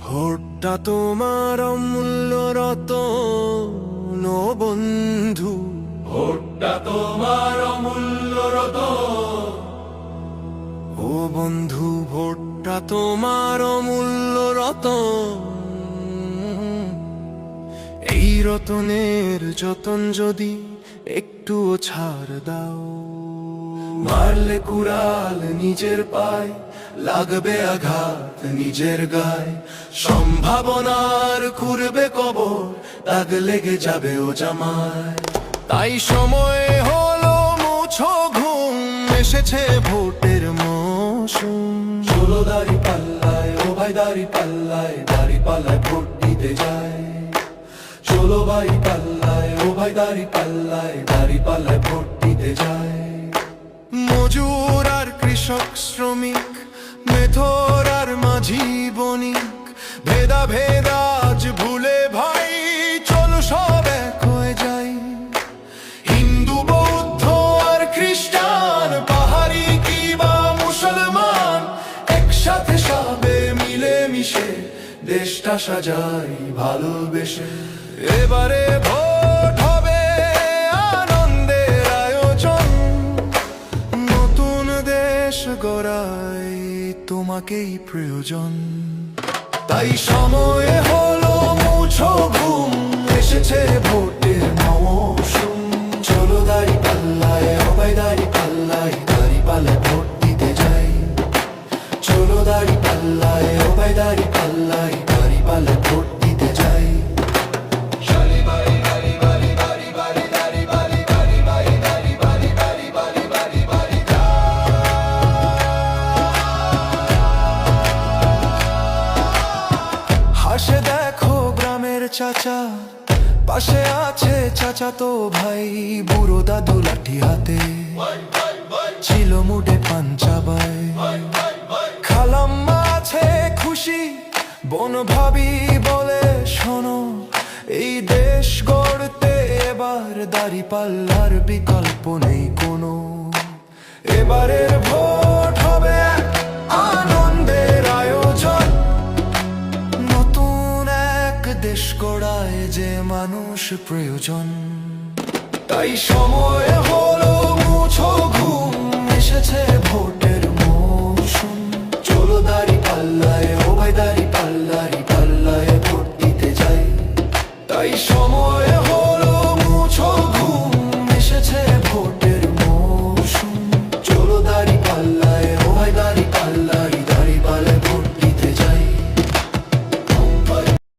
ভোটটা তোমার অমূল্য রতন ও বন্ধু, ভোটটা তোমার অমূল্য রতন। ও বন্ধু ভোটটা তোমার অমূল্য রতন। এই রতনের যতন যদি একটুও ছাড় দাও, মারলে কুড়াল নিজের পায়, লাগবে আঘাত নিজের গায়ে, সম্ভাবনার খুঁড়বে কবর, দাগ লেগে যাবে ও জামায়। তাই সময় হলো মুছো ঘুম, এসেছে ভোটের মৌসুম। চলো দাড়ি পাল্লায় ও ভাই দাড়ি পাল্লায়, দাড়ি পাল্লায় ভোট দিতে যায়। চলো ভাই পাল্লায় ও ভাই দাড়ি পাল্লায়, দাড়ি পাল্লায় ভোট দিতে যায়। মজুর আর কৃষক শ্রমিক, মেথর আর মাঝি বণিক, ভেদাভেদ আজ ভুলে ভাই চলো সব এক হয়ে যাই। হিন্দু বৌদ্ধ আর খ্রিস্টান, পাহাড়ি কি বা মুসলমান, একসাথে সবে মিলে মিশে দেশটা সাজাই ভালোবেসে। এবারে ভোট হবে আনন্দের আয়োজন, নতুন দেশ গড়াই তোমাকেই প্রয়োজন। তাই সময় হলো মুছো ঘুম, এসেছে ভোটের মৌসুম। চলো দাড়ি পাল্লায় ও ভাই দাড়ি পাল্লায়, দাড়ি পাল্লায় ভোট দিতে যাই। চলো দাড়ি পাল্লায় ও ভাই দাড়ি পাল্লায়, দাড়ি পাল্লায় ভোট দিতে যাই। হাসে দেখো গ্রামের চাচা, পাশে আছে চাচা তো ভাই, বুড়ো দাদু লাঠি হাতে, ছিল মুডে পাঞ্চাবাই। খালাম্মা আছে খুশি, বোন ভাবি বলে শোনো, এই দেশ গড়তে এবার দাড়ি পাল্লার বিকল্প নেই কোনো। এবারের ভোট হবে এক আনন্দের আয়োজন, নতুন এক দেশ গড়ায় যে মানুষ প্রয়োজন। তাই সময়